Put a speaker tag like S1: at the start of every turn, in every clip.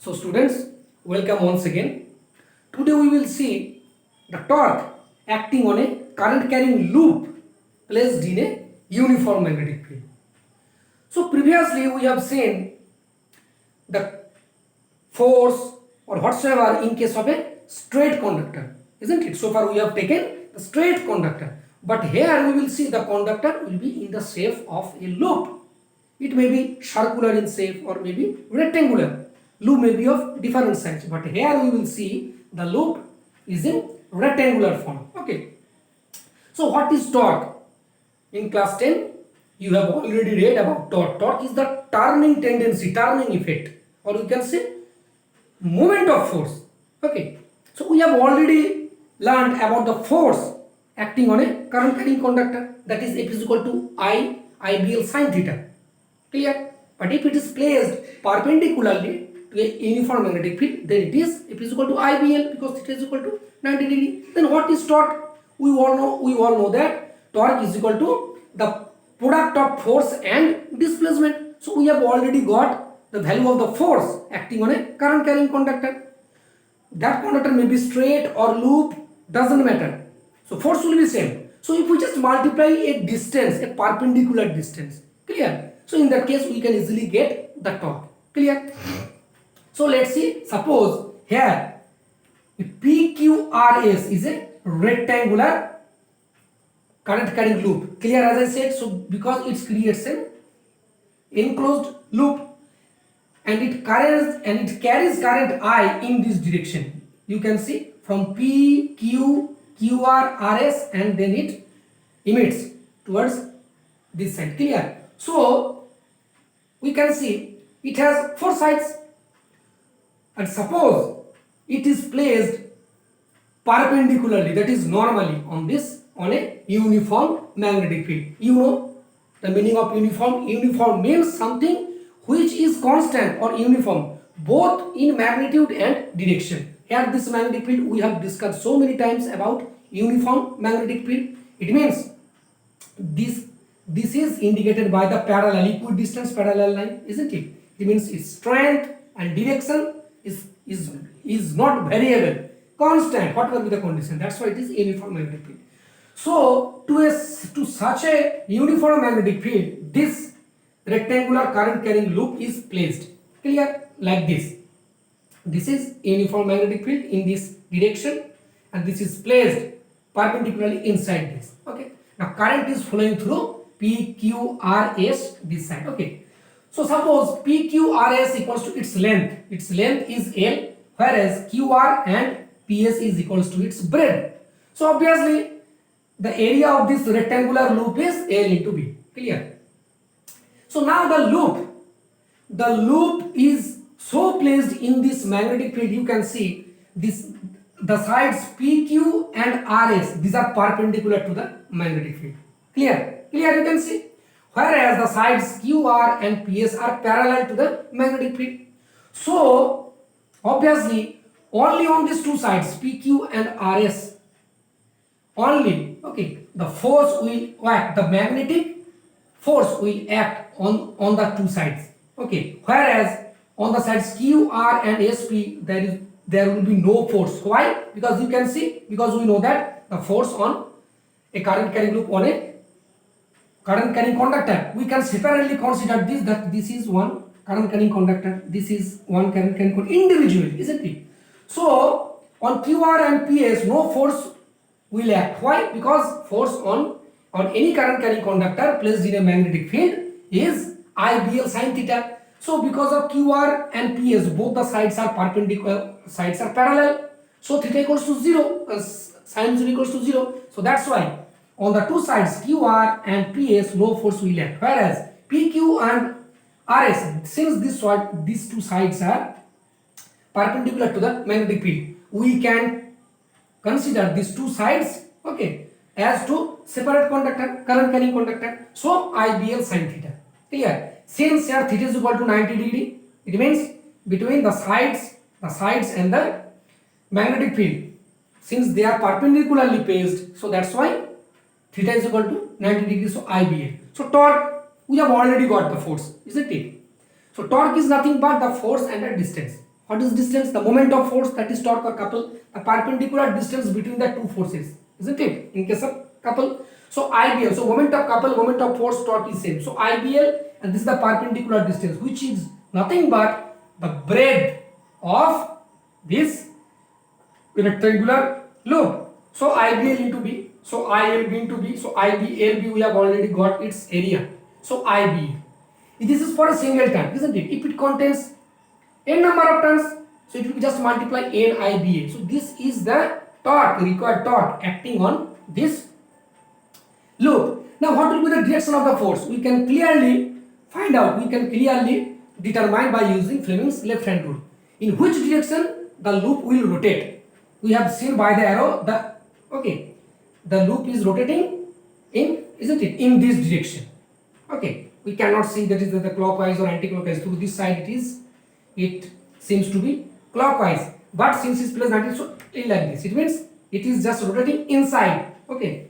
S1: So students, welcome once again. Today we will see the torque acting on a current carrying loop placed in a uniform magnetic field. So previously we have seen the force or whatsoever in case of a straight conductor, isn't it? So far we have taken the straight conductor, but here we will see the conductor will be in the shape of a loop. It may be circular in shape or maybe rectangular. Loop may be of different size, but here we will see the loop is in rectangular form. Okay. So what is torque? In class 10, you have already read about torque. Torque is the turning tendency, turning effect, or you can say moment of force. Okay. So we have already learned about the force acting on a current carrying conductor, that is F is equal to IBL sin theta. Clear? But if it is placed perpendicularly to a uniform magnetic field, then it is F is equal to IBL because theta is equal to 90 degree. Then what is torque? We all know that torque is equal to the product of force and displacement. So we have already got the value of the force acting on a current carrying conductor. That conductor may be straight or loop, doesn't matter. So force will be same. So if we just multiply a distance, a perpendicular distance, clear? So in that case we can easily get the torque. Clear? So let's see, suppose here PQRS is a rectangular current carrying loop. Clear, as I said? So because it creates an enclosed loop and it carries current I in this direction. You can see from P, Q, QR, RS, and then it emits towards this side. Clear? So we can see it has four sides, and suppose it is placed perpendicularly, that is normally on a uniform magnetic field. You know the meaning of uniform. Uniform means something which is constant or uniform both in magnitude and direction. Here this magnetic field we have discussed so many times about uniform magnetic field. It means this is indicated by the parallel equidistant parallel line, isn't it? It means its strength and direction is not variable, constant, whatever be the condition. That's why it is uniform magnetic field. So to such a uniform magnetic field, this rectangular current carrying loop is placed. Clear? Like this. This is uniform magnetic field in this direction, and this is placed perpendicularly inside this. Okay. Now current is flowing through PQRS this side. Okay. So suppose PQRS equals to its length. Its length is L, whereas QR and PS is equals to its breadth. So obviously the area of this rectangular loop is L into B. Clear? So now the loop is so placed in this magnetic field. You can see the sides PQ and RS, these are perpendicular to the magnetic field. Clear? Clear, you can see. Whereas the sides QR and PS are parallel to the magnetic field. So obviously only on these two sides PQ and RS only, okay, the force will act, the magnetic force will act on the two sides. Okay, whereas on the sides QR and SP there will be no force. Why? Because you can see, because we know that the force on a current carrying loop on a current carrying conductor, we can separately consider this, that this is one current carrying conductor, this is one current carrying conductor individually, isn't it? So on QR and PS no force will act. Why? Because force on any current carrying conductor placed in a magnetic field is IBL sin theta. So because of QR and PS both the sides are perpendicular, sides are parallel, so theta equals to 0, sin 0 equals to 0. So that's why on the two sides QR and PS no force will act, whereas PQ and RS, since these two sides are perpendicular to the magnetic field, we can consider these two sides, okay, as two separate conductor, current carrying conductor. So IBL sin theta. Clear? Since here theta is equal to 90 degree, it means between the sides and the magnetic field, since they are perpendicularly placed, so that's why theta is equal to 90 degrees. So IBL. So torque, we have already got the force, isn't it? So torque is nothing but the force and the distance. What is distance? The moment of force, that is torque or couple, the perpendicular distance between the two forces, isn't it? In case of couple. So IBL, so moment of couple, moment of force, torque is same. So IBL, and this is the perpendicular distance, which is nothing but the breadth of this rectangular loop. So IBL into B, so ILB into B, so IBLB we have already got its area. So IB. This is for a single turn, isn't it? If it contains n number of turns, so it will just multiply n IBA. So this is the torque, required torque acting on this loop. Now what will be the direction of the force? We can clearly find out, we can clearly determine by using Fleming's left hand rule. In which direction the loop will rotate? We have seen by the arrow the loop is rotating in, isn't it, in this direction. Okay, we cannot see that is the clockwise or anti-clockwise. Through this side it seems to be clockwise, but since it's plus 90, so like this, it means it is just rotating inside, okay,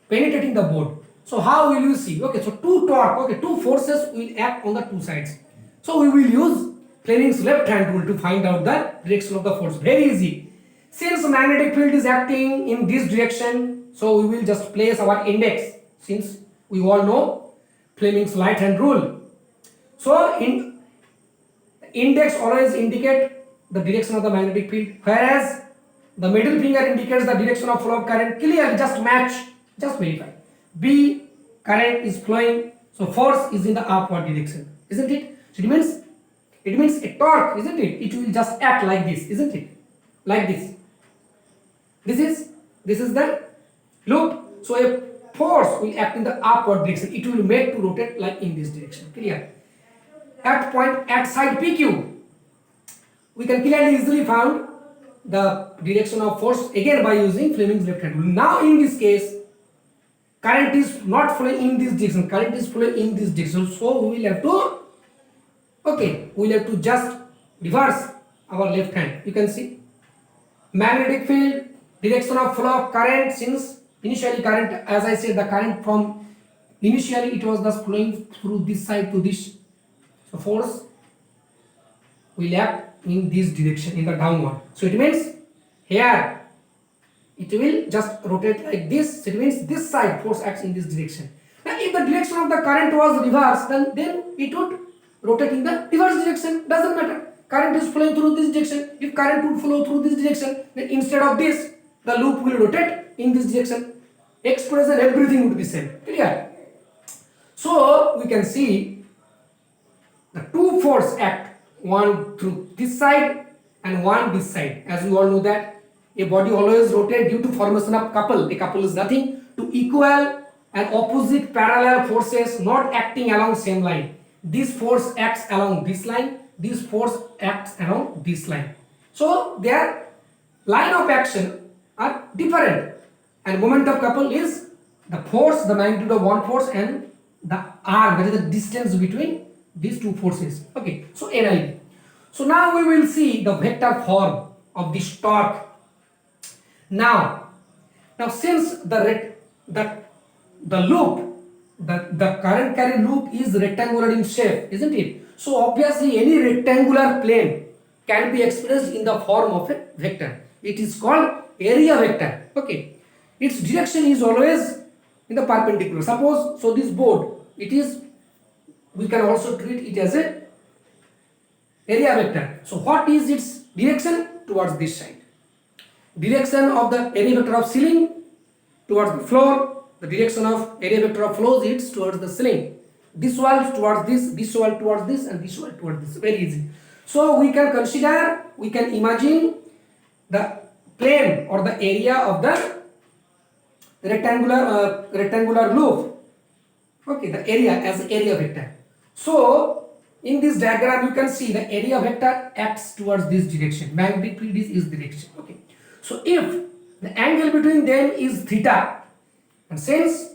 S1: penetrating the board. So how will you see? Okay, so two forces will act on the two sides. So we will use Fleming's left hand rule to find out the direction of the force. Very easy. Since magnetic field is acting in this direction, so we will just place our index, since we all know Fleming's right hand rule. So in index always indicate the direction of the magnetic field, whereas the middle finger indicates the direction of flow of current. Clearly, just match, just verify. B, current is flowing, so force is in the upward direction, isn't it? So it means a torque, isn't it? It will just act like this, isn't it? Like this. This is the loop. So a force will act in the upward direction. It will make to rotate like in this direction. Clear? At point at side PQ, we can clearly easily find the direction of force again by using Fleming's left hand rule. Now in this case, current is not flowing in this direction. Current is flowing in this direction. So we will have to just reverse our left hand. You can see magnetic field, direction of flow of current. Since initially current, as I said, the current from initially it was just flowing through this side to this. So force will act in this direction, in the downward. So it means here it will just rotate like this. So it means this side force acts in this direction. Now if the direction of the current was reversed, then it would rotate in the reverse direction. Doesn't matter. Current is flowing through this direction. If current would flow through this direction, then instead of this, the loop will rotate in this direction. Expression, everything would be same. Clear? So we can see the two force act, one through this side and one this side. As we all know that a body always rotates due to formation of couple. A couple is nothing to equal and opposite parallel forces not acting along same line. This force acts along this line. This force acts along this line. So their line of action are different. And moment of couple is the force, the magnitude of one force, and the arm, that is the distance between these two forces. Okay, so NIV. So now we will see the vector form of this torque. Now since the loop, the current carrying loop is rectangular in shape, isn't it? So obviously any rectangular plane can be expressed in the form of a vector. It is called area vector. Okay, its direction is always in the perpendicular. Suppose, so this board, it is, we can also treat it as a area vector. So what is its direction? Towards this side. Direction of the area vector of ceiling towards the floor. The direction of area vector of flows is towards the ceiling. This wall towards this wall towards this, and this wall towards this. Very easy. So we can consider, we can imagine the plane or the area of the rectangular loop. Okay, the area as area vector. So in this diagram you can see the area vector acts towards this direction. Magnetic field is direction. Okay. So if the angle between them is theta, and since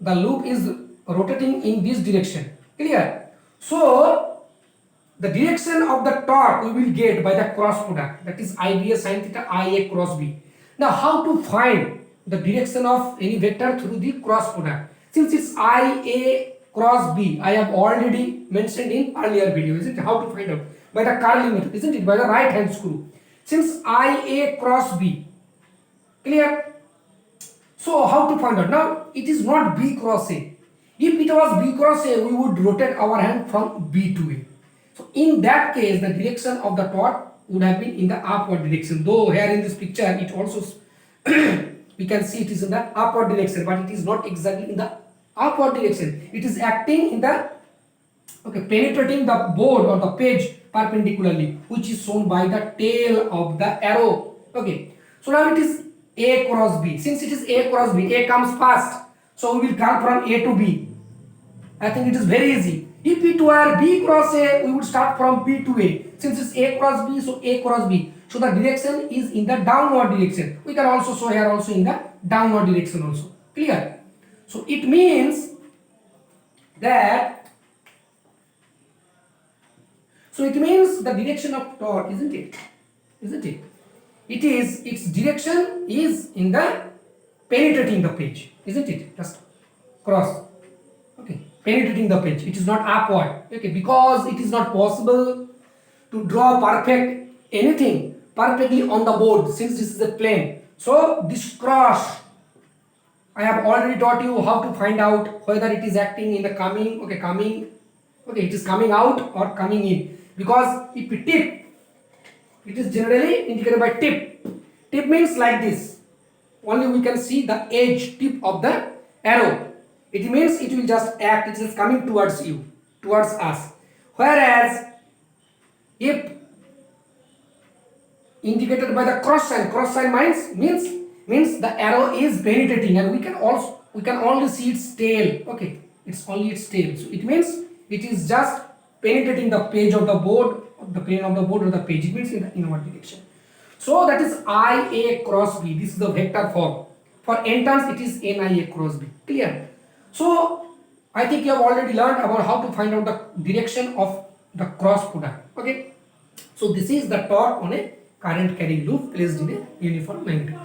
S1: the loop is rotating in this direction, clear? So the direction of the torque we will get by the cross product, that is IBA sin theta IA cross B. Now how to find the direction of any vector through the cross product? Since it's IA cross B, I have already mentioned in earlier video, isn't it? How to find out? by the curling method, isn't it? By the right hand screw. Since IA cross B. Clear? So how to find out? Now it is not B cross A. If it was B cross A, we would rotate our hand from B to A. So in that case, the direction of the torque would have been in the upward direction. Though here in this picture, it also we can see it is in the upward direction, but it is not exactly in the upward direction. It is acting in the penetrating the board or the page perpendicularly, which is shown by the tail of the arrow. Okay. So now it is A cross B. Since it is A cross B, A comes first. So we will come from A to B. I think it is very easy. If it were B cross A, we would start from B to A. Since it's A cross B, so A cross B. So the direction is in the downward direction. We can also show here also in the downward direction also. Clear? So it means that, so it means the direction of torque, isn't it? Isn't it? It is, its direction is in the penetrating the page, isn't it? Just cross. Okay, penetrating the page. It is not upward. Okay, because it is not possible to draw perfect anything perfectly on the board since this is a plane. So this cross, I have already taught you how to find out whether it is acting in the coming. Okay, it is coming out or coming in. Because if we tip, it is generally indicated by tip. Tip means like this. Only we can see the edge tip of the arrow. It means it will just act, it is coming towards you, towards us. Whereas if indicated by the cross sign means the arrow is penetrating, and we can only see its tail. Okay, it's only its tail. So it means it is just penetrating the page of the board, the plane of the board or the page. It means in the inward direction. So that is IA cross B. This is the vector form. For n turns, it is NIA cross B. Clear? So I think you have already learned about how to find out the direction of the cross product. Okay. So this is the torque on a current carrying loop placed in a uniform magnitude.